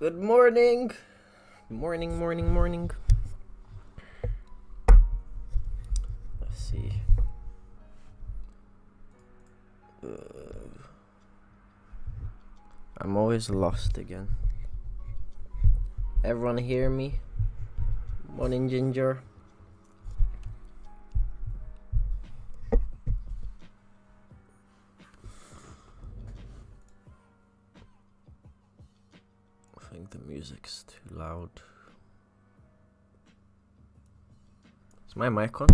Good morning. Morning. Let's see. I'm always lost again. Everyone hear me? Morning, Ginger. I think the music's too loud. Is my mic on?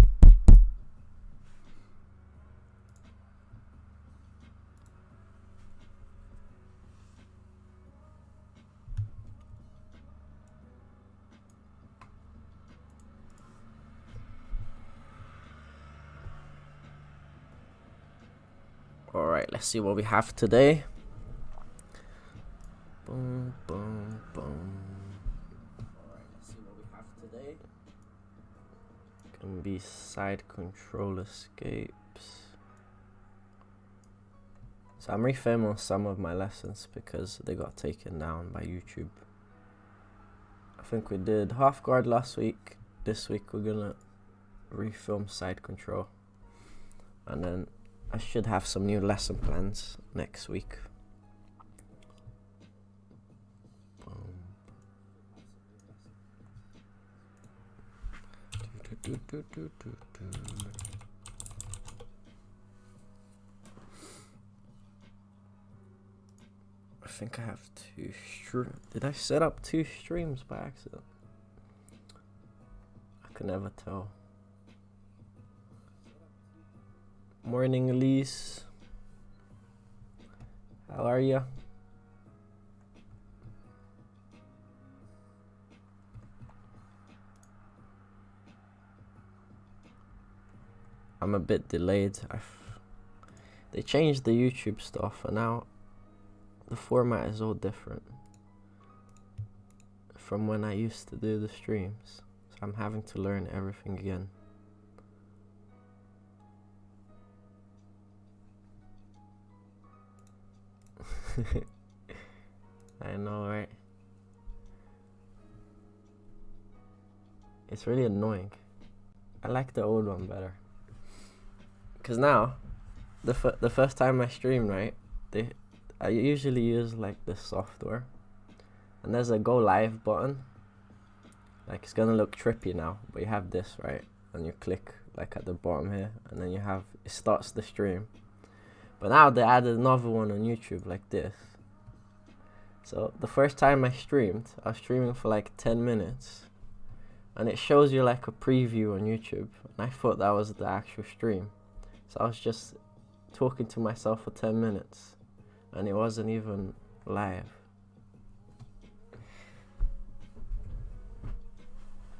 Alright, let's see what we have today. Boom, boom, boom. Alright, let's see what we have today. Can be side control escapes. So I'm refilming some of my lessons because they got taken down by YouTube. I think we did half guard last week. This week we're gonna refilm side control. And then I should have some new lesson plans next week. I think I have two streams. Did I set up two streams by accident? I can never tell. Morning, Elise. How are ya? I'm a bit delayed. They changed the YouTube stuff and now the format is all different from when I used to do the streams. So I'm having to learn everything again. I know, right? It's really annoying. I like the old one better. Cause now, the first time I stream, right? I usually use like this software, and there's a go live button. Like it's gonna look trippy now, but you have this, right? And you click like at the bottom here, and then you have it starts the stream. But now they added another one on YouTube like this. So the first time I was streaming for like 10 minutes, and it shows you like a preview on YouTube, and I thought that was the actual stream. So I was just talking to myself for 10 minutes and it wasn't even live.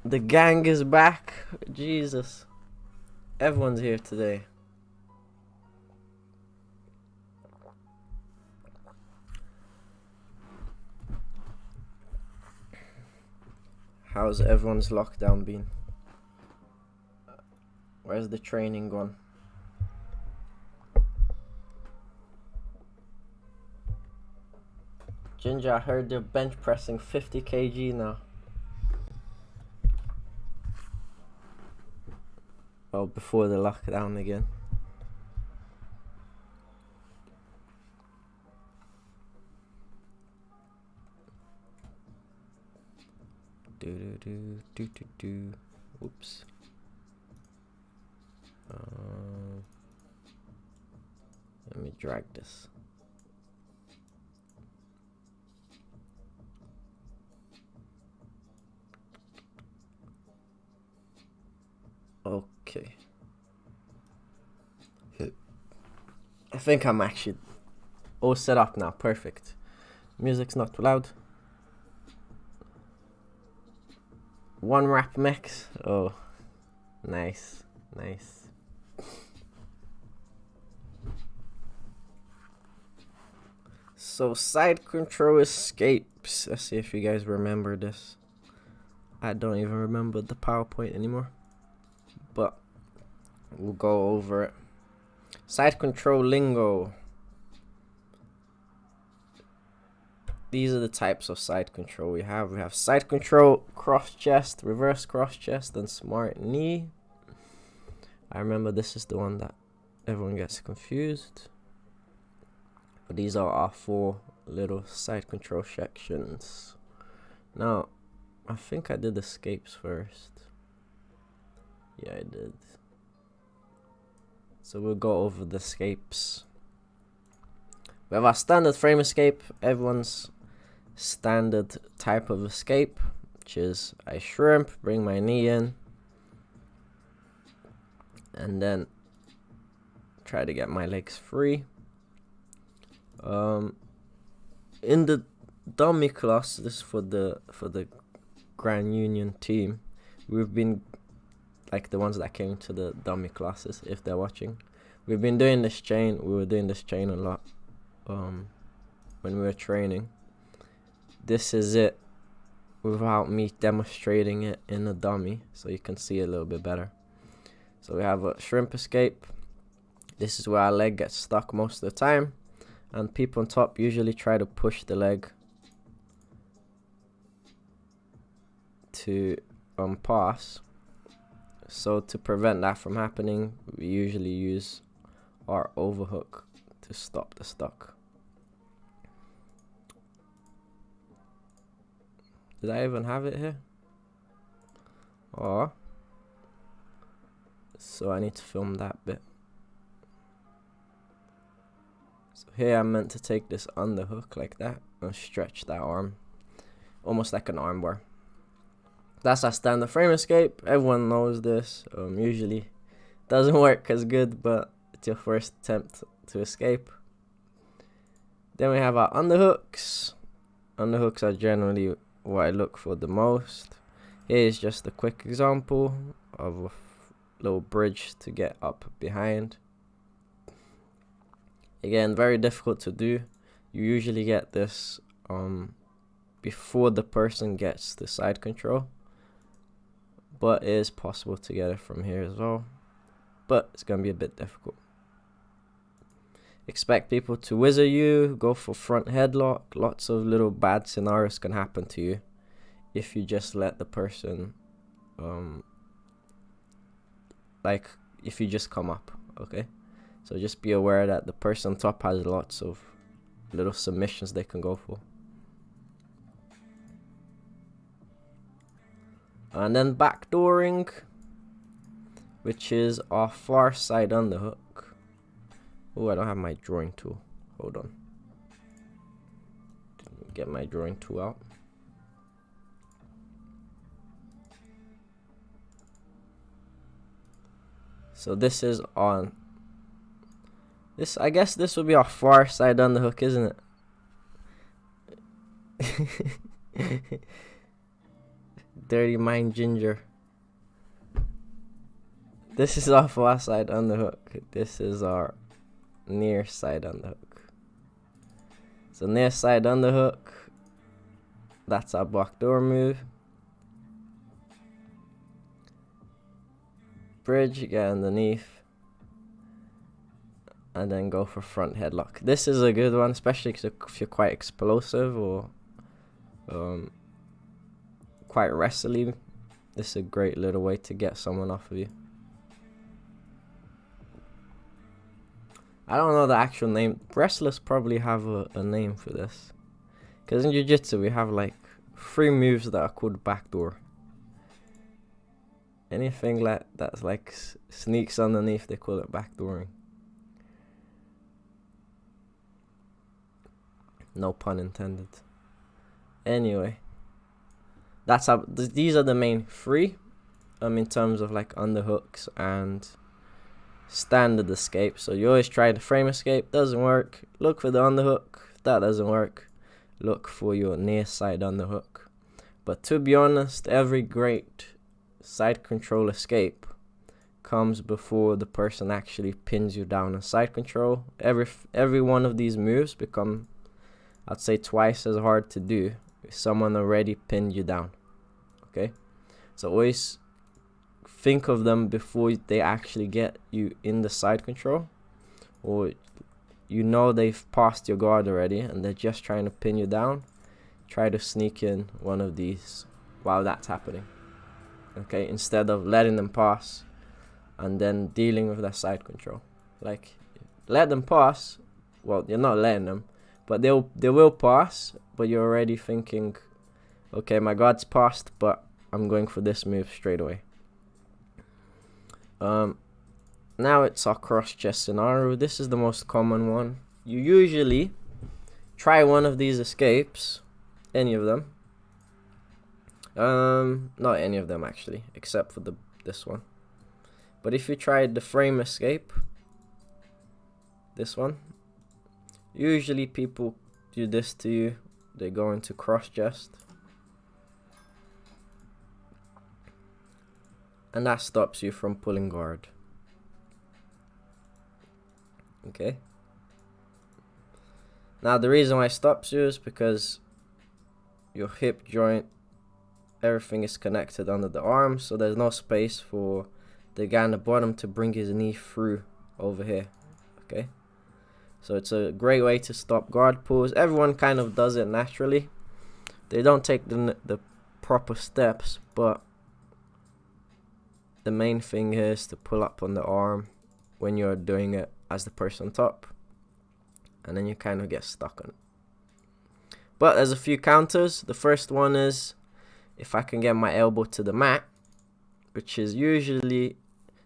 The gang is back. Jesus. Everyone's here today. How's everyone's lockdown been? Where's the training gone? Ginger, I heard you're bench pressing 50 kg now. Oh, before the lockdown again. Do. Oops. Let me drag this. Okay. I think I'm actually all set up now. Perfect. Music's not too loud. One rap mix. Oh, nice. So side control escapes. Let's see if you guys remember this. I don't even remember the PowerPoint anymore, but we'll go over it. Side control lingo. these are the types of side control we have. We have side control, cross chest, reverse cross chest, and smart knee. I remember this is the one that everyone gets confused. But these are our 4 little side control sections. Now, I think I did escapes first. Yeah, I did. So we'll go over the escapes. We have our standard frame escape, everyone's standard type of escape, which is I shrimp, bring my knee in, and then try to get my legs free. In the dummy class, this is for the Grand Union team, we've been like the ones that came to the dummy classes, if they're watching, we've been doing this chain. We were doing this chain a lot when we were training. This is it without me demonstrating it in a dummy, so you can see it a little bit better. So we have a shrimp escape. This is where our leg gets stuck most of the time, and people on top usually try to push the leg to pass. So to prevent that from happening, we usually use our overhook to stop the stuck. Did I even have it here? Oh, so I need to film that bit. So here I'm meant to take this underhook like that and stretch that arm, almost like an arm bar. That's our standard frame escape. Everyone knows this. Usually doesn't work as good, but it's your first attempt to escape. Then we have our underhooks. Underhooks are generally what I look for the most. Here is just a quick example of a little bridge to get up behind. Again, very difficult to do. You usually get this before the person gets the side control, but it is possible to get it from here as well, but it's gonna be a bit difficult. Expect people to wizard you, go for front headlock. Lots of little bad scenarios can happen to you if you just let the person like if you just come up, okay? So just be aware that the person on top has lots of little submissions they can go for. And then backdooring, which is our far side underhook. Oh, I don't have my drawing tool. Hold on. Didn't get my drawing tool out. So this is on this. I guess this will be our far side underhook, isn't it? Dirty mind ginger. This is our far side underhook. This is our near side underhook. So near side underhook, that's our backdoor move. Bridge, get underneath, and then go for front headlock. This is a good one, especially if you're quite explosive or quite wrestly. This is a great little way to get someone off of you. I don't know the actual name. Wrestlers probably have a name for this, because in jiu-jitsu we have like 3 moves that are called backdoor. Anything like that's like sneaks underneath, they call it backdooring. No pun intended. Anyway, that's how these are the main 3 in terms of like underhooks and standard escape. So you always try the frame escape, doesn't work, look for the underhook. If that doesn't work, look for your near side underhook. But to be honest, every great side control escape comes before the person actually pins you down on side control. Every one of these moves become, I'd say, twice as hard to do if someone already pinned you down. Okay, so always think of them before they actually get you in the side control, or you know they've passed your guard already and they're just trying to pin you down. try to sneak in one of these while that's happening. Okay, instead of letting them pass and then dealing with that side control. Like, let them pass. Well, you're not letting them, but they will pass, but you're already thinking, okay, my guard's passed, but I'm going for this move straight away. Now it's our cross chest scenario. This is the most common one. You usually try one of these escapes, any of them. Not any of them actually, except for this one. But if you tried the frame escape, this one, usually people do this to you. They go into cross chest, and that stops you from pulling guard. Okay. Now the reason why it stops you is because your hip joint, everything is connected under the arm, so there's no space for the guy on the bottom to bring his knee through over here. Okay. So it's a great way to stop guard pulls. Everyone kind of does it naturally. They don't take the proper steps, but the main thing is to pull up on the arm when you're doing it as the person on top, and then you kind of get stuck on it. But there's a few counters. The first one is if I can get my elbow to the mat, which is usually,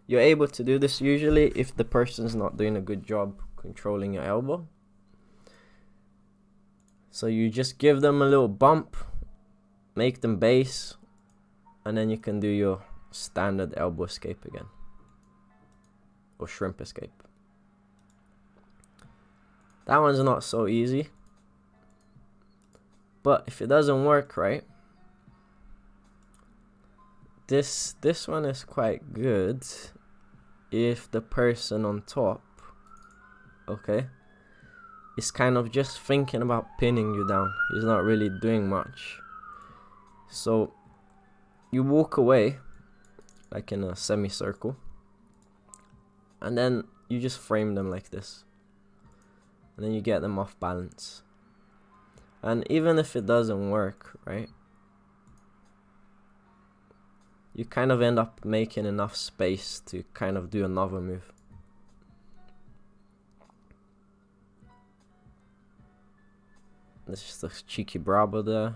you're able to do this usually if the person's not doing a good job controlling your elbow. So you just give them a little bump, make them base, and then you can do your standard elbow escape again, or shrimp escape. That one's not so easy, but if it doesn't work right, this one is quite good if the person on top, okay, is kind of just thinking about pinning you down. He's not really doing much. So you walk away like in a semicircle, and then you just frame them like this, and then you get them off balance. And even if it doesn't work right, you kind of end up making enough space to kind of do another move. There's just a cheeky Bravo there,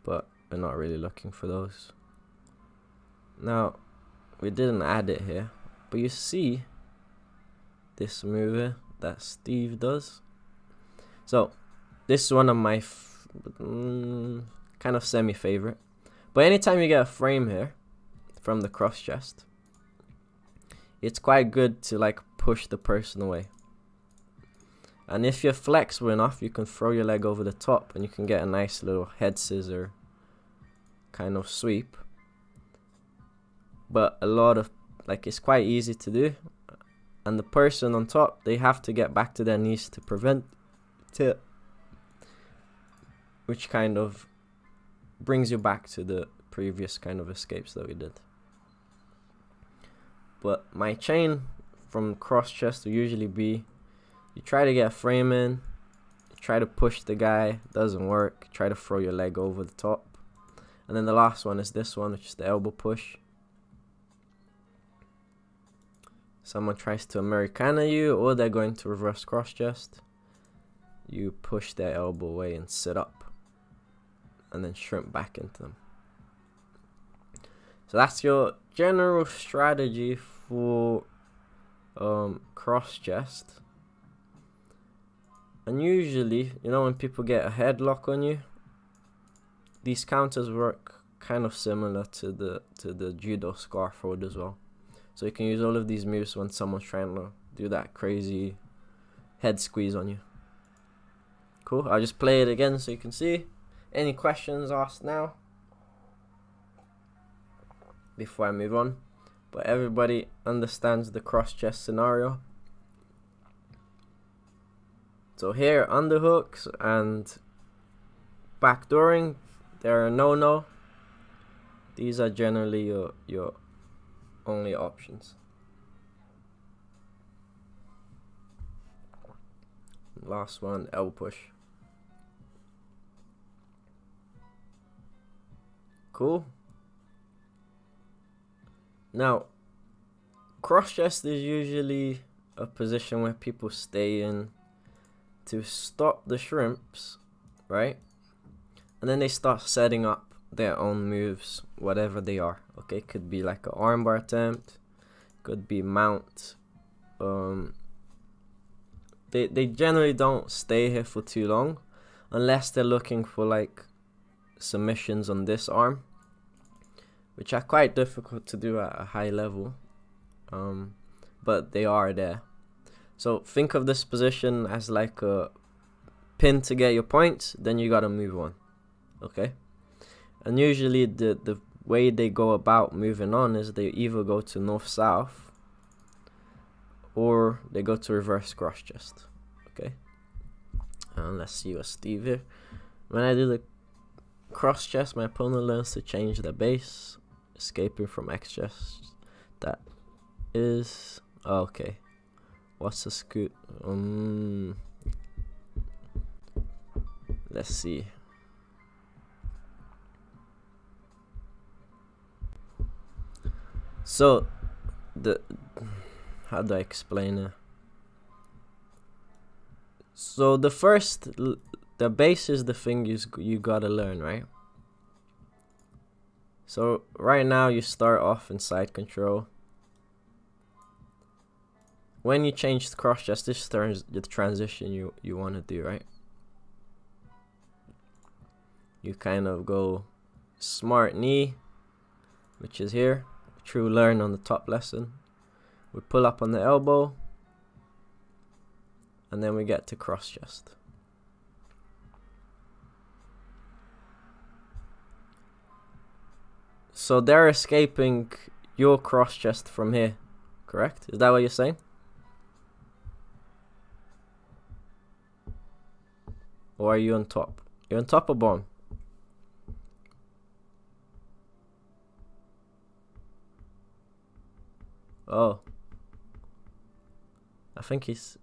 but we're not really looking for those. Now, we didn't add it here, but you see this move here that Steve does. So this is one of my kind of semi-favorite. But anytime you get a frame here from the cross chest, it's quite good to like push the person away. And if you're flexible enough, you can throw your leg over the top and you can get a nice little head scissor kind of sweep. But a lot of, like, it's quite easy to do. And the person on top, they have to get back to their knees to prevent it, which kind of brings you back to the previous kind of escapes that we did. But my chain from cross chest will usually be, you try to get a frame in, you try to push the guy, doesn't work, try to throw your leg over the top. And then the last one is this one, which is the elbow push. Someone tries to Americana you, or they're going to reverse cross chest. You push their elbow away and sit up, and then shrimp back into them. So that's your general strategy for cross chest. And usually, you know, when people get a headlock on you, these counters work kind of similar to the judo scarf hold as well. So you can use all of these moves when someone's trying to do that crazy head squeeze on you. Cool. I'll just play it again so you can see. Any questions asked now before I move on? But everybody understands the cross chest scenario. So here, underhooks and backdooring, there are no. These are generally your only options. Last one, elbow push. Cool. Now, cross chest is usually a position where people stay in to stop the shrimps, right? And then they start setting up their own moves, whatever they are. Okay, could be like an armbar attempt, could be mount. They generally don't stay here for too long, unless they're looking for like submissions on this arm, which are quite difficult to do at a high level. But they are there. So think of this position as like a pin to get your points, then you gotta move on. Okay? And usually the way they go about moving on is they either go to north-south or they go to reverse cross chest. Okay? And let's see what Steve here. When I do the cross chest, my opponent learns to change their base, escaping from X chest. That is okay. What's the scoot? Let's see. So how do I explain it? So the base is the thing you gotta learn, right? So right now you start off in side control. When you change the cross chest, this turns the transition you want to do, right? You kind of go smart knee, which is here, which we learn on the top lesson. We pull up on the elbow, and then we get to cross chest. So they're escaping your cross chest from here, correct? Is that what you're saying? Or are you on top? You're on top or bottom? Oh. I think he's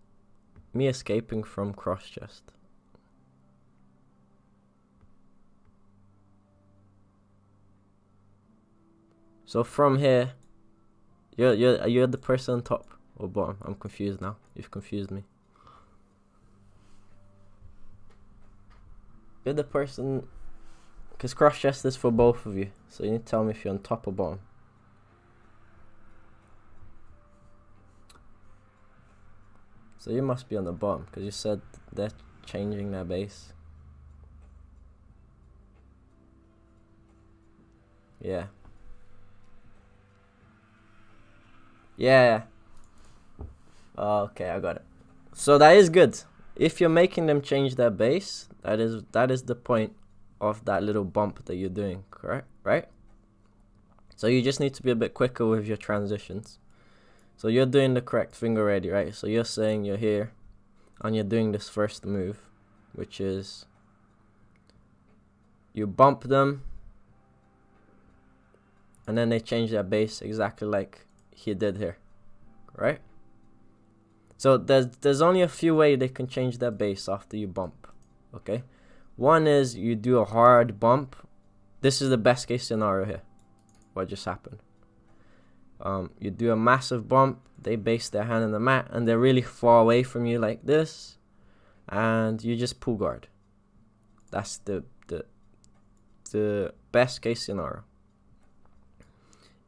me escaping from cross chest. So from here, you're the person on top or bottom? I'm confused now. You've confused me. You're the person, because cross chest is for both of you, so you need to tell me if you're on top or bottom. So you must be on the bottom, because you said they're changing their base. Yeah. Yeah. Oh, okay, I got it. So that is good. If you're making them change their base, that is the point of that little bump that you're doing, correct? Right? So you just need to be a bit quicker with your transitions. So you're doing the correct thing already, right? So you're saying you're here, and you're doing this first move, which is you bump them, and then they change their base exactly like he did here, right? So there's only a few ways they can change their base after you bump, okay? One is you do a hard bump. This is the best case scenario here. What just happened? You do a massive bump. They base their hand on the mat, and they're really far away from you like this, and you just pull guard. That's the best case scenario.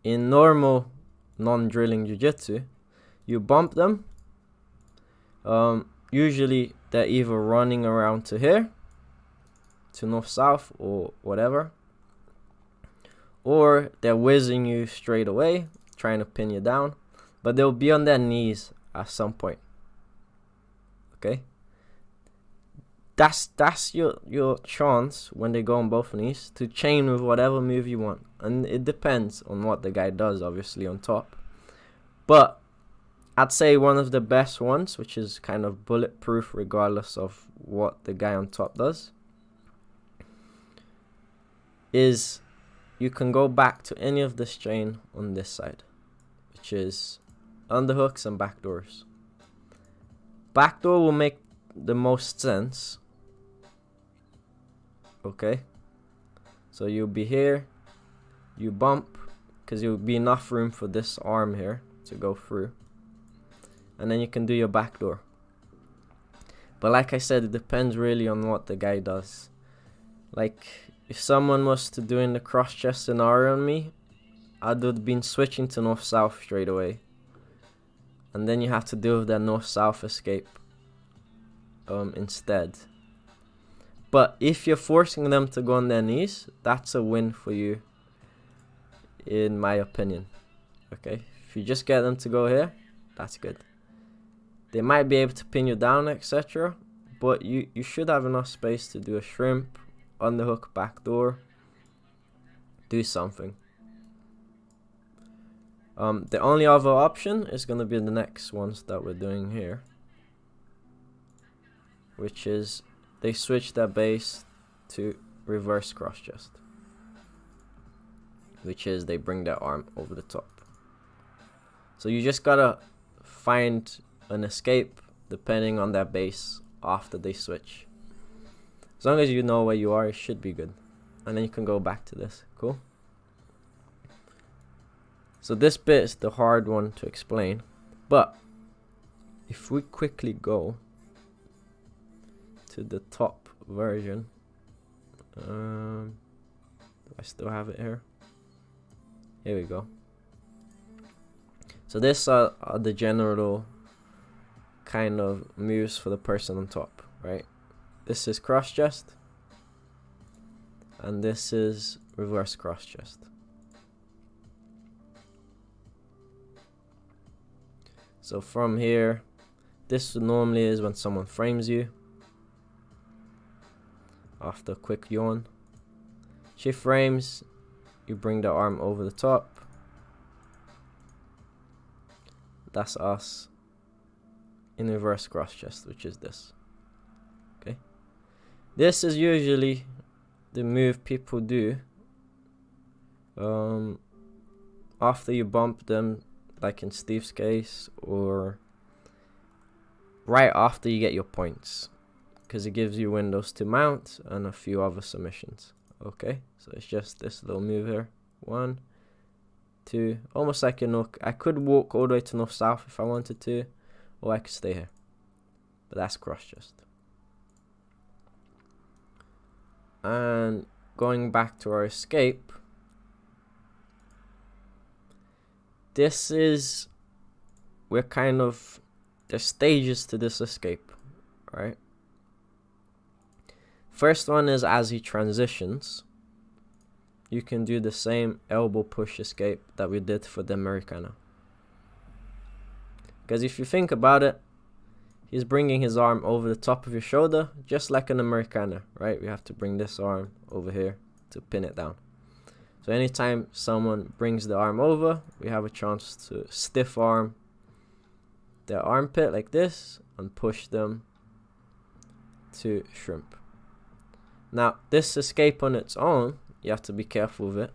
In normal non-drilling jiu-jitsu, you bump them. Usually they're either running around to here, to north-south or whatever, or they're whizzing you straight away, trying to pin you down, but they'll be on their knees at some point. Okay? That's your chance when they go on both knees to chain with whatever move you want. And it depends on what the guy does, obviously, on top. But I'd say one of the best ones, which is kind of bulletproof regardless of what the guy on top does, is you can go back to any of this chain on this side, which is underhooks and backdoors. Backdoor will make the most sense. Okay? So you'll be here, you bump, because there will be enough room for this arm here to go through, and then you can do your backdoor. But like I said, it depends really on what the guy does. Like, if someone was to do in the cross chest scenario on me, I would have been switching to north-south straight away. And then you have to deal with that north-south escape instead. But if you're forcing them to go on their knees, that's a win for you, in my opinion. Okay, if you just get them to go here, that's good. They might be able to pin you down, etc. But you should have enough space to do a shrimp, underhook, backdoor, do something. The only other option is going to be the next ones that we're doing here, which is they switch their base to reverse cross chest, which is they bring their arm over the top. So you just gotta find an escape depending on their base after they switch. As long as you know where you are, it should be good. And then you can go back to this. Cool? So this bit is the hard one to explain. But if we quickly go to the top version, do I still have it here? Here we go. So this are the general kind of moves for the person on top, right? This is cross chest, and this is reverse cross chest. So from here, this normally is when someone frames you after a quick yawn. She frames, you bring the arm over the top. That's us in reverse cross chest, which is this. Okay, this is usually the move people do after you bump them, like in Steve's case, or right after you get your points, because it gives you windows to mount and a few other submissions. Okay, so it's just this little move here. 1, 2, almost like a nook. I could walk all the way to north south if I wanted to, or I could stay here, but that's cross chest. And going back to our escape, this is, we're kind of, there's stages to this escape, right? First one is as he transitions, you can do the same elbow push escape that we did for the Americana. Because if you think about it, he's bringing his arm over the top of your shoulder, just like an Americana, right? We have to bring this arm over here to pin it down. So anytime someone brings the arm over, we have a chance to stiff arm their armpit like this and push them to shrimp. Now, this escape on its own, you have to be careful with it.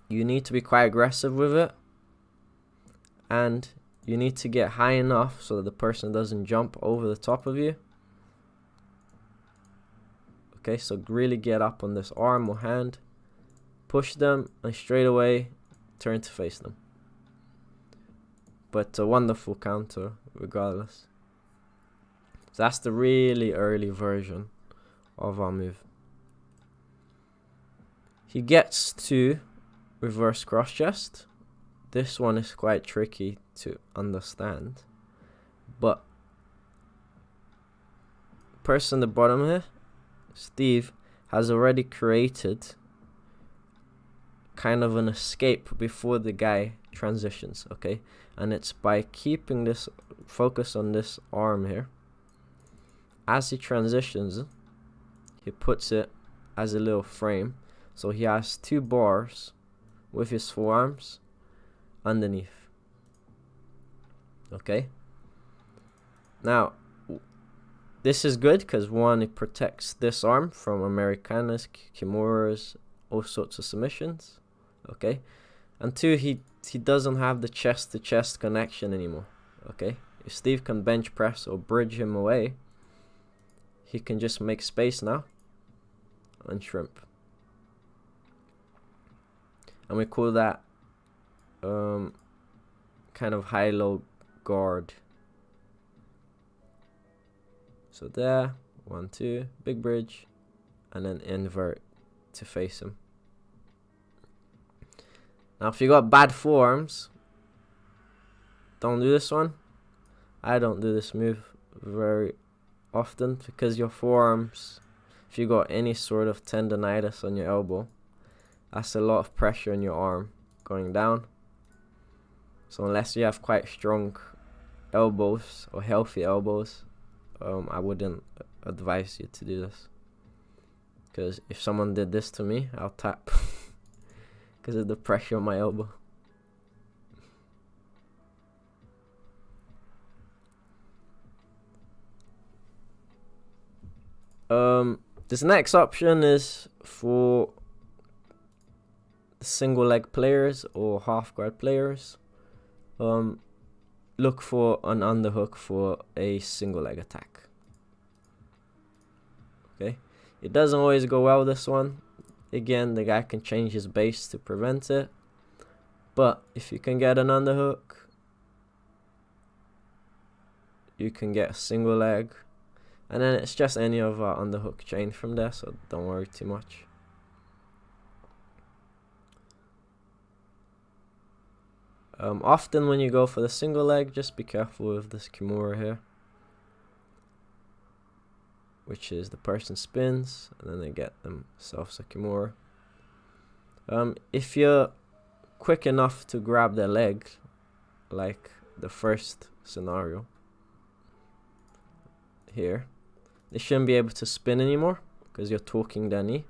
You need to be quite aggressive with it, and you need to get high enough so that the person doesn't jump over the top of you. Okay, so really get up on this arm or hand, push them, and straight away turn to face them. But a wonderful counter regardless. So that's the really early version of our move. He gets to reverse cross chest. This one is quite tricky to understand, but person at the bottom here, Steve, has already created kind of an escape before the guy transitions, okay? And it's by keeping this focus on this arm here. As he transitions, he puts it as a little frame, so he has 2 bars with his forearms underneath. Okay, now this is good because 1, it protects this arm from Americanas, Kimuras, all sorts of submissions. Okay, and 2, he doesn't have the chest to chest connection anymore. Okay, if Steve can bench press or bridge him away, he can just make space now and shrimp. and we call that kind of high-low guard. So there, 1, 2, big bridge, and then invert to face him. Now if you got bad forearms, don't do this one. I don't do this move very often because your forearms, if you got any sort of tendonitis on your elbow, that's a lot of pressure in your arm going down. So unless you have quite strong elbows or healthy elbows, I wouldn't advise you to do this. Because if someone did this to me, I'll tap because of the pressure on my elbow. This next option is for single leg players or half guard players. Look for an underhook for a single leg attack. Okay, it doesn't always go well, this one. Again, the guy can change his base to prevent it, but if you can get an underhook, you can get a single leg, and then it's just any of our underhook chain from there, so don't worry too much. Often when you go for the single leg, just be careful with this Kimura here, which is the person spins and then they get themselves a Kimura. If you're quick enough to grab their leg, like the first scenario here, they shouldn't be able to spin anymore because you're torquing their knee.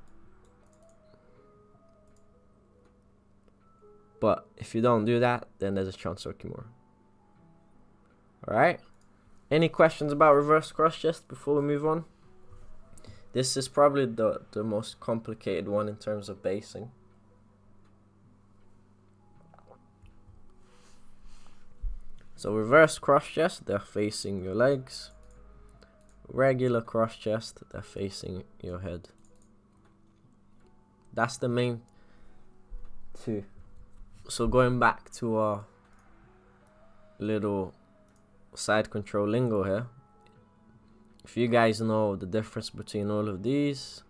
But if you don't do that, then there's a chance for Kimura. Alright. Any questions about reverse cross chest before we move on? This is probably the most complicated one in terms of basing. So reverse cross chest, they're facing your legs. Regular cross chest, they're facing your head. That's the main two. So going back to our little side control lingo here, if you guys know the difference between all of these,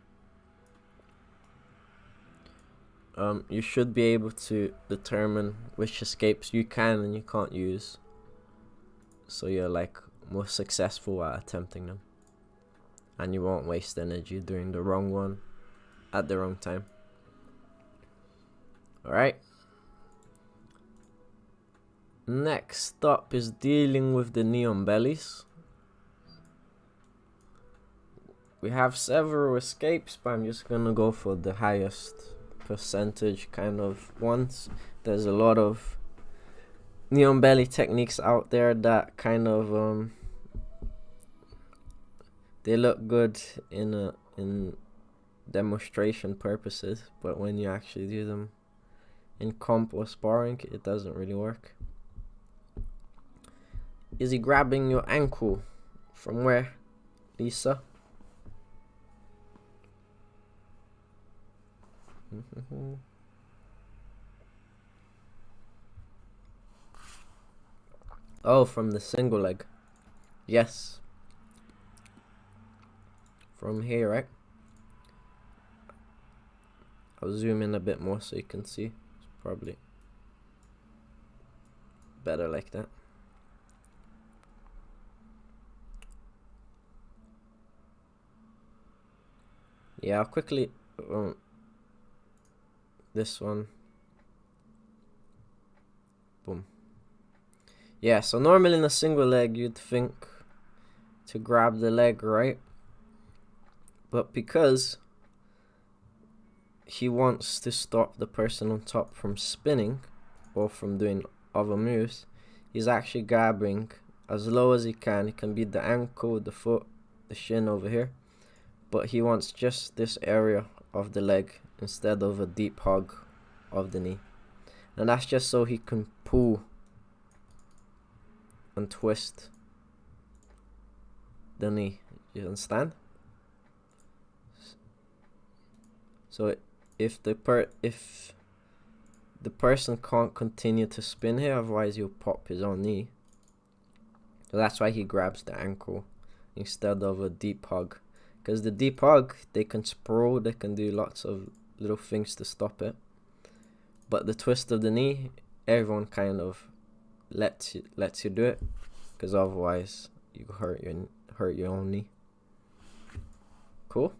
you should be able to determine which escapes you can and you can't use, so you're like more successful at attempting them, and you won't waste energy doing the wrong one at the wrong time. Alright. Next up is dealing with the neon bellies. We have several escapes, but I'm just gonna go for the highest percentage kind of ones. There's a lot of neon belly techniques out there that kind of they look good in demonstration purposes, but when you actually do them in comp or sparring, it doesn't really work. Is he grabbing your ankle? From where, Lisa? Oh, from the single leg. Yes. From here, right? I'll zoom in a bit more so you can see. It's probably better like that. Yeah, I'll quickly this one. Boom. Yeah, so normally in a single leg you'd think to grab the leg, right? But because he wants to stop the person on top from spinning or from doing other moves, he's actually grabbing as low as he can. He can be the ankle, the foot, the shin over here, but he wants just this area of the leg instead of a deep hug of the knee. And that's just so he can pull and twist the knee. You understand? So if the person can't continue to spin here, otherwise he'll pop his own knee. So that's why he grabs the ankle instead of a deep hug. Because the deep hug, they can sprawl, they can do lots of little things to stop it. But the twist of the knee, everyone kind of lets you do it, because otherwise you hurt your own knee. Cool.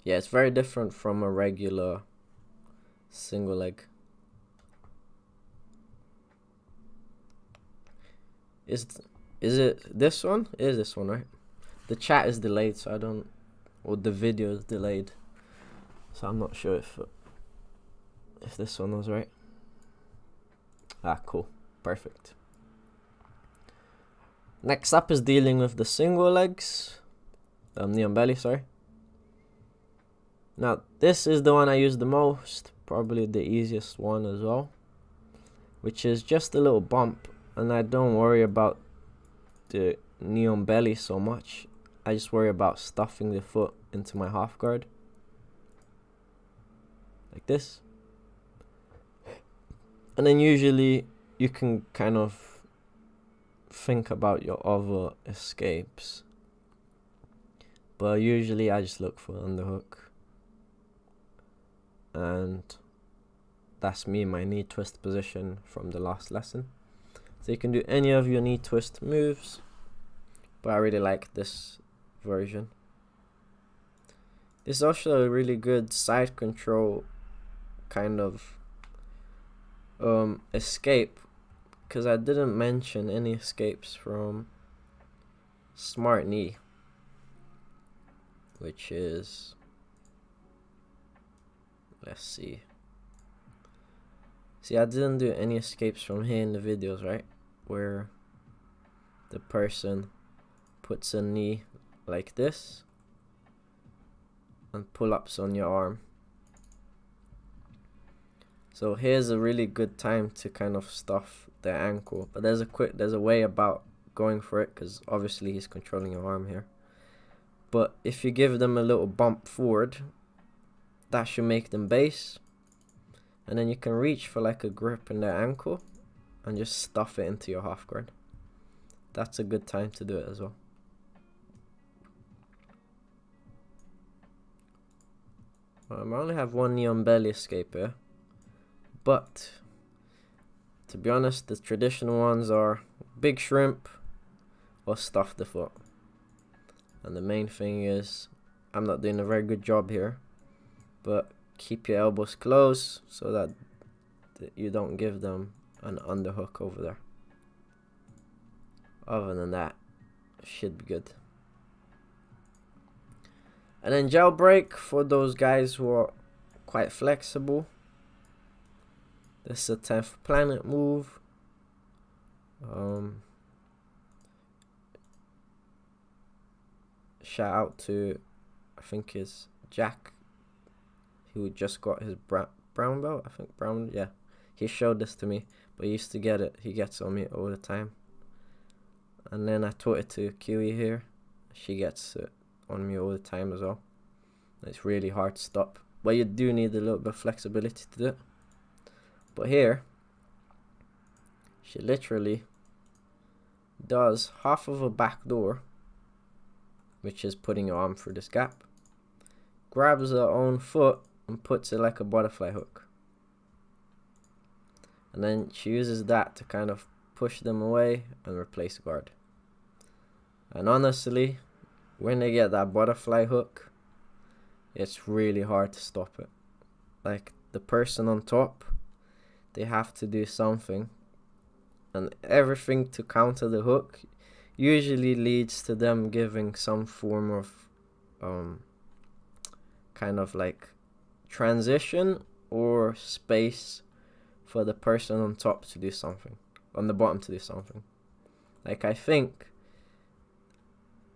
Yeah, it's very different from a regular single leg. Is it this one? It is this one, right? The chat is delayed, so I don't, or the video is delayed, so I'm not sure if this one was right. Ah, cool, perfect. Next up is dealing with the single legs, knee on belly, sorry. Now, this is the one I use the most, probably the easiest one as well, which is just a little bump, and I don't worry about the knee on belly so much. I just worry about stuffing the foot into my half guard, like this. And then usually you can kind of think about your other escapes, but usually I just look for underhook. And that's me in my knee twist position from the last lesson. So you can do any of your knee twist moves, but I really like this version. This is also a really good side control kind of escape, because I didn't mention any escapes from smart knee, which is, let's see, I didn't do any escapes from here in the videos, right, where the person puts a knee like this and pull-ups on your arm. So here's a really good time to kind of stuff their ankle, but there's a way about going for it, because obviously he's controlling your arm here. But if you give them a little bump forward, that should make them base, and then you can reach for like a grip in their ankle and just stuff it into your half guard. That's a good time to do it as well. I only have one knee on belly escape here, but to be honest, the traditional ones are big shrimp or stuff the foot. And the main thing is, I'm not doing a very good job here, but keep your elbows closed so that you don't give them an underhook over there. Other than that, should be good. And then jailbreak for those guys who are quite flexible. This is a 10th planet move. Shout out to, I think it's Jack, who just got his brown belt. I think brown, yeah. He showed this to me, but he used to get it. He gets on me all the time. And then I taught it to Kiwi here. She gets it on me all the time as well. It's really hard to stop, but you do need a little bit of flexibility to do it. But here, she literally does half of a back door, which is putting your arm through this gap, grabs her own foot and puts it like a butterfly hook. And then she uses that to kind of push them away and replace guard. And honestly, when they get that butterfly hook, it's really hard to stop it. Like, the person on top, they have to do something, and everything to counter the hook usually leads to them giving some form of kind of like transition or space for the person on top to do something, on the bottom to do something. Like, I think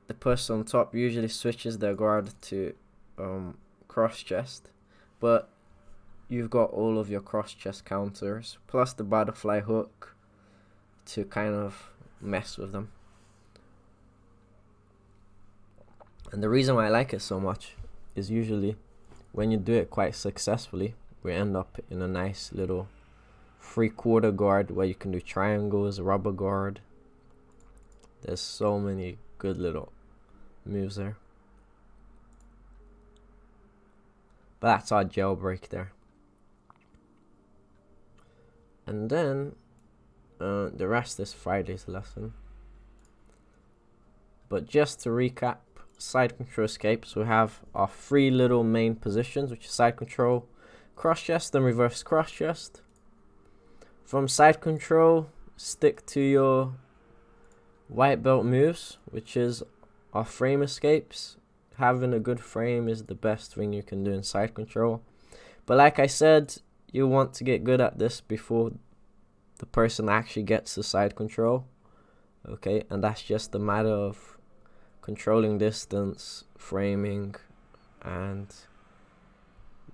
the person on top usually switches their guard to cross chest, but you've got all of your cross chest counters plus the butterfly hook to kind of mess with them. And the reason why I like it so much is usually when you do it quite successfully, we end up in a nice little 3/4 guard where you can do triangles, rubber guard. There's so many good little moves there. But that's our jailbreak there. And then the rest is Friday's lesson. But just to recap, side control escapes, we have our 3 little main positions, which is side control, cross chest, and reverse cross chest. From side control, stick to your white belt moves, which is our frame escapes. Having a good frame is the best thing you can do in side control. But like I said, you want to get good at this before the person actually gets the side control. Okay, and that's just a matter of controlling distance, framing, and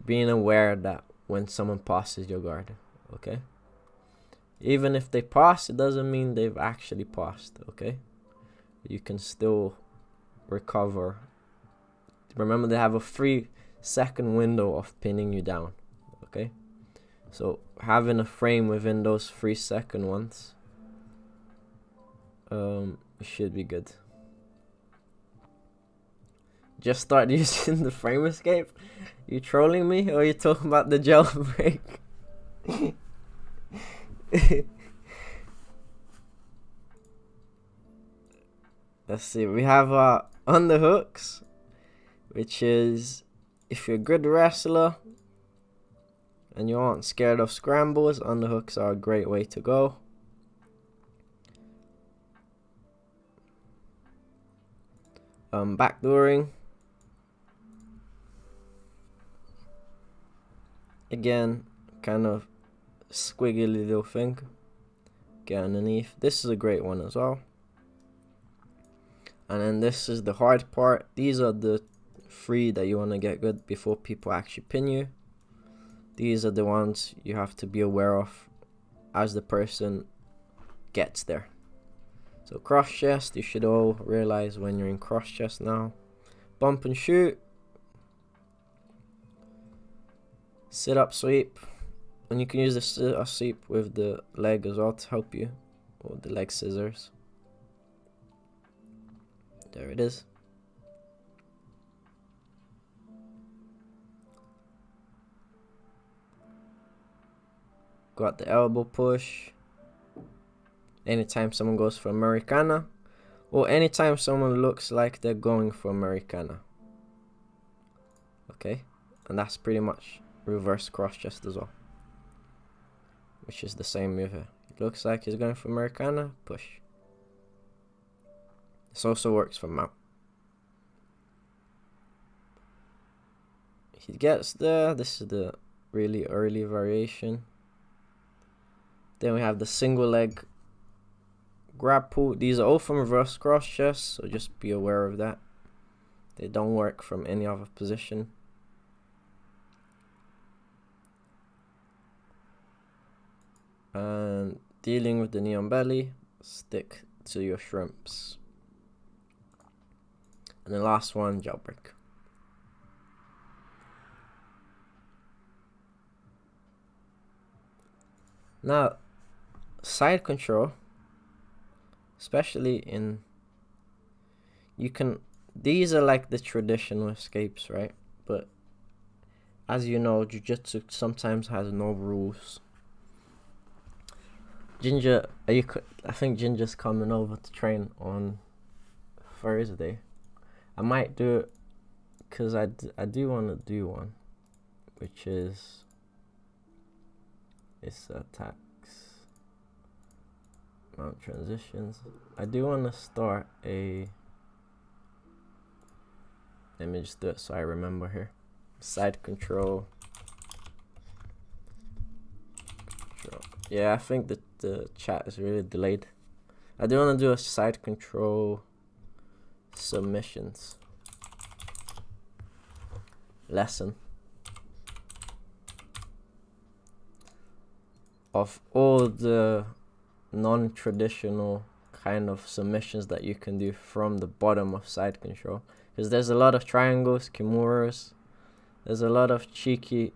being aware that when someone passes your guard, okay? Even if they pass, it doesn't mean they've actually passed, okay? You can still recover. Remember, they have a 3-second window of pinning you down, okay? So having a frame within those 3-second ones should be good. Just start using the frame escape? You trolling me, or are you talking about the jailbreak? Let's see, we have underhooks, which is if you're a good wrestler and you aren't scared of scrambles, underhooks are a great way to go. Backdooring. Again, kind of squiggly little thing. Get underneath. This is a great one as well. And then this is the hard part. These are the 3 that you want to get good before people actually pin you. These are the ones you have to be aware of as the person gets there. So cross chest, you should all realize when you're in cross chest now. Bump and shoot. Sit up sweep. And you can use the sit up sweep with the leg as well to help you. Or the leg scissors. There it is. Got the elbow push. Anytime someone goes for Americana, or anytime someone looks like they're going for Americana. Okay, and that's pretty much reverse cross chest as well, which is the same move here. It looks like he's going for Americana, push. This also works for mount. He gets there. This is the really early variation. Then we have the single leg grab pull. These are all from reverse cross chest, so just be aware of that. They don't work from any other position. And dealing with the knee on belly, stick to your shrimps. And the last one, jailbreak. Now, side control, especially in, these are like the traditional escapes, right? But as you know, jiu-jitsu sometimes has no rules. Ginger, I think Ginger's coming over to train on Thursday. I might do it because I do want to do one, which is attacks, mount transitions. I do want to start a, let me just do it so I remember here. Side control. Yeah, I think that the chat is really delayed. I do want to do a side control submissions lesson of all the non-traditional kind of submissions that you can do from the bottom of side control, because there's a lot of triangles, kimuras, there's a lot of cheeky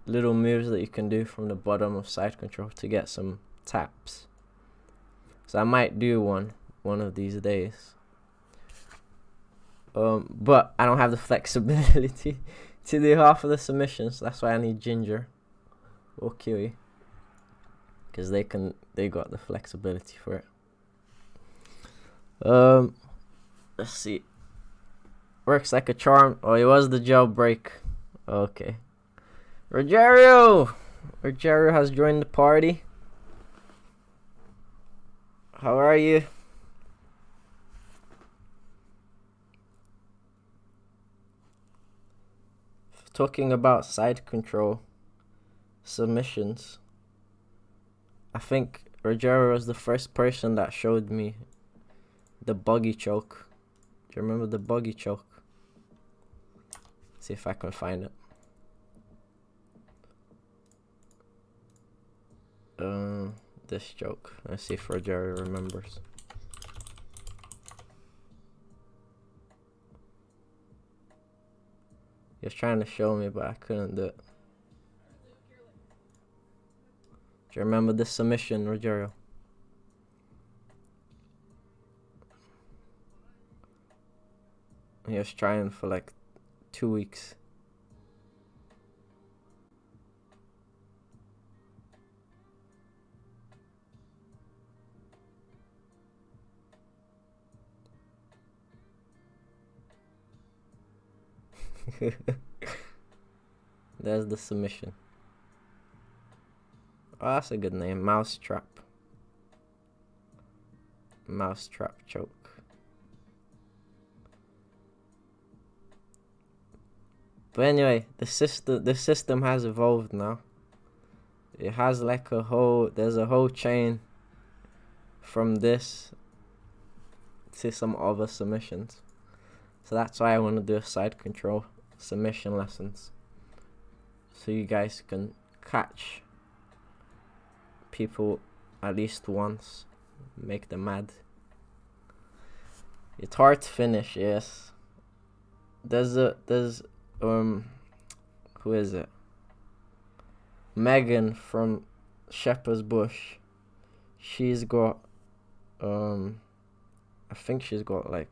little moves that you can do from the bottom of side control to get some taps. So I might do one of these days. But I don't have the flexibility to do half of the submissions. That's why I need Ginger or Kiwi, because they got the flexibility for it. Let's see. Works like a charm. Oh, it was the jailbreak. Okay. Rogerio has joined the party. How are you? Talking about side control submissions, I think Rogerio was the first person that showed me the buggy choke. Do you remember the buggy choke? See if I can find it. This joke. Let's see if Rogerio remembers. He was trying to show me, but I couldn't do it. Do you remember this submission, Rogerio? He was trying for like 2 weeks. There's the submission. Oh, that's a good name. Mousetrap. Mousetrap choke. But anyway, the system has evolved now. It has like there's a whole chain from this to some other submissions. So that's why I want to do a side control submission lessons, so you guys can catch people at least once, make them mad. It's hard to finish, yes. There's who is it? Megan from Shepherd's Bush. She's got I think she's got like,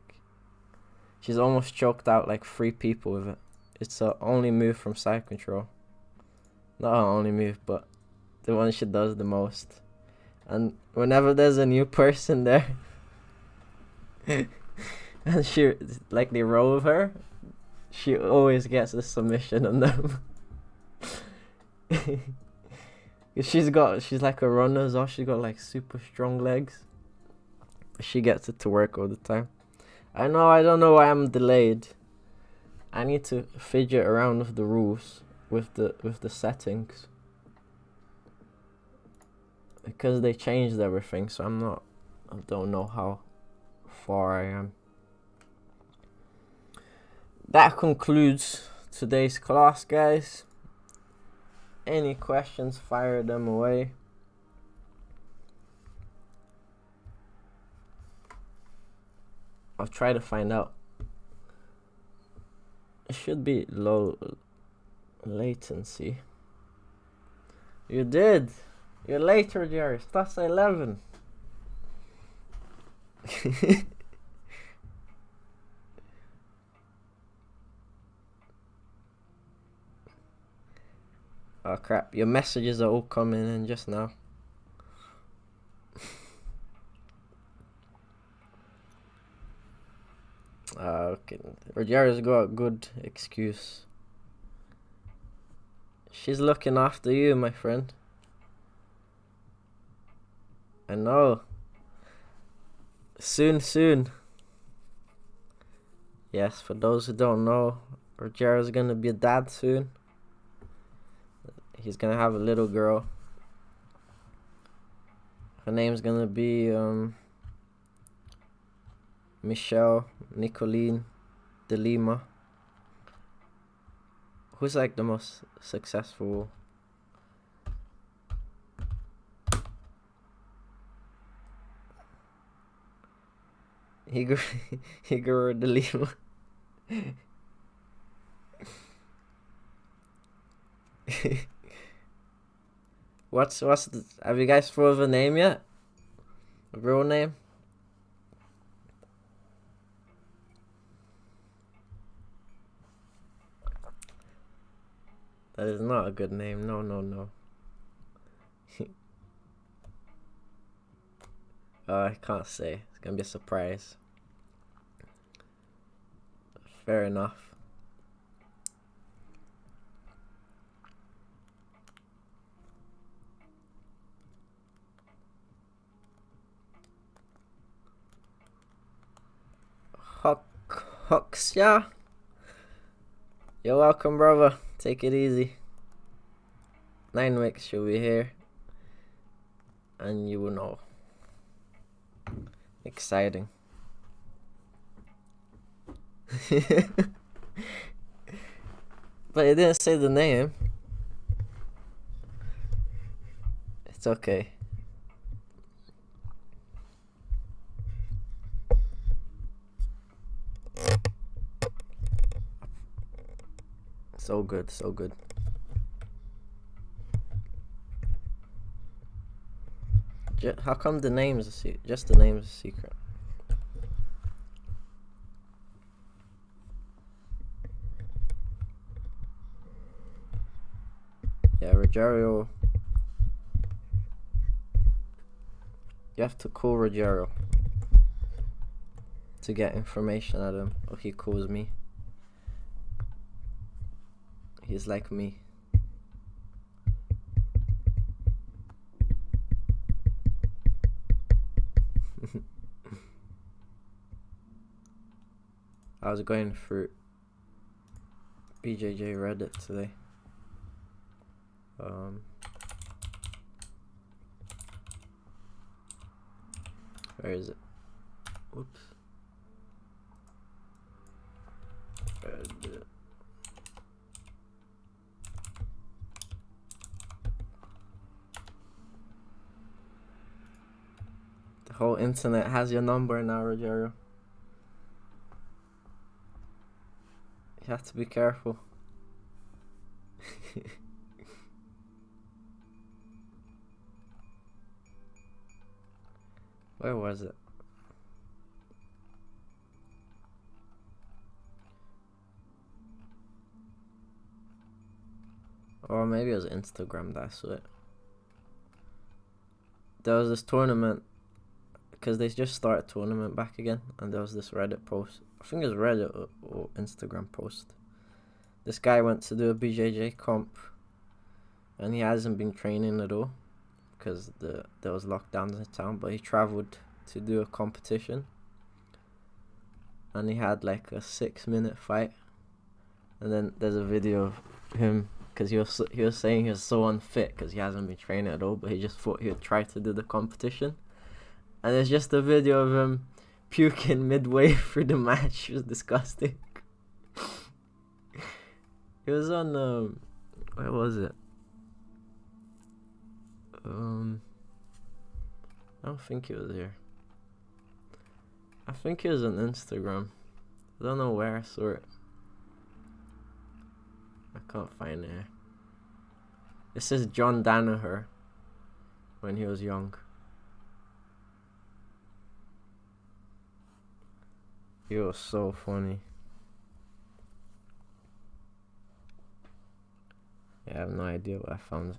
she's almost choked out like 3 people with it. It's her only move from side control. Not her only move, but the one she does the most. And whenever there's a new person there, and she, like, they roll with her, she always gets a submission on them. She's like a runner as well. She's got like super strong legs. She gets it to work all the time. I don't know why I'm delayed. I need to fidget around with the rules, with the settings, because they changed everything. So I don't know how far I am. That concludes today's class, guys. Any questions, fire them away. I'll try to find out. It should be low latency. You did. You're later, Jerry. Starts at 11. Oh crap, your messages are all coming in just now. Okay, Rogeria's got a good excuse. She's looking after you, my friend. I know. Soon. Yes, for those who don't know, Rogeria's gonna be a dad soon. He's gonna have a little girl. Her name's gonna be Michelle Nicolene de Lima. Who's like the most successful? Igor de Lima. have you guys thought of a name yet? A real name? That is not a good name. No. I can't say. It's gonna be a surprise. Fair enough. Huxia. You're welcome, brother. Take it easy. 9 weeks she'll be here. And you will know. Exciting. But it didn't say the name. It's okay. So good. How come the name's just the name's a secret? Yeah, Rogerio. You have to call Rogerio to get information out of him, or he calls me. He's like me. I was going through BJJ Reddit today. Where is it? Oops. Reddit. The whole internet has your number now, Rogerio. You have to be careful. Where was it? Or maybe it was Instagram that I saw it. There was this tournament, because they just started tournament back again, and there was this Reddit post. I think it was Reddit or Instagram post. This guy went to do a BJJ comp, and he hasn't been training at all, because there was lockdowns in town, but he traveled to do a competition, and he had like a 6-minute fight, and then there's a video of him, because he was saying he was so unfit because he hasn't been training at all, but he just thought he would try to do the competition, and it's just a video of him puking midway through the match. It was disgusting. It was on where was it? I don't think it was here. I think it was on Instagram. I don't know where I saw it. I can't find it here. It says John Danaher when he was young. He was so funny. Yeah, I have no idea where I found it.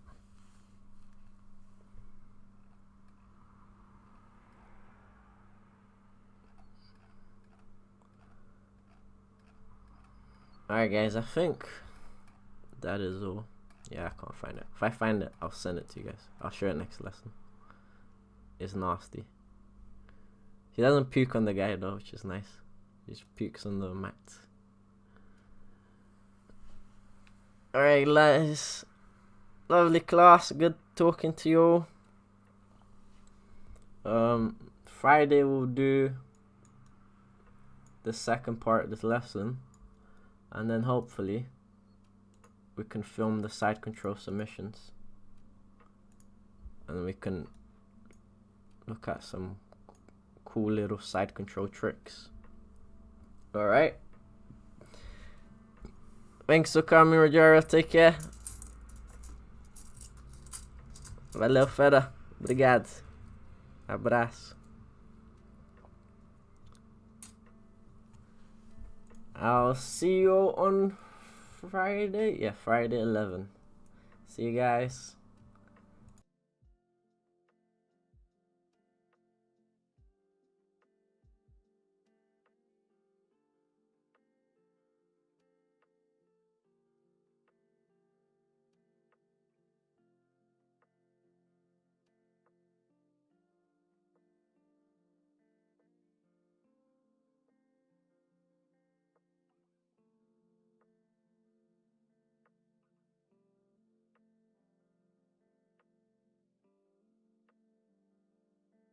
Alright guys, I think that is all. Yeah, I can't find it. If I find it, I'll send it to you guys. I'll share it next lesson. It's nasty. He doesn't puke on the guy though, which is nice. He just pukes on the mat. Alright guys, lovely class, good talking to you all. Friday we'll do the second part of this lesson, and then hopefully we can film the side control submissions, and we can look at some cool little side control tricks. Alright, thanks for coming, Rogerio. Take care. Valeu, fera. Obrigado. Abraço. I'll see you on Friday. Yeah, Friday 11. See you guys.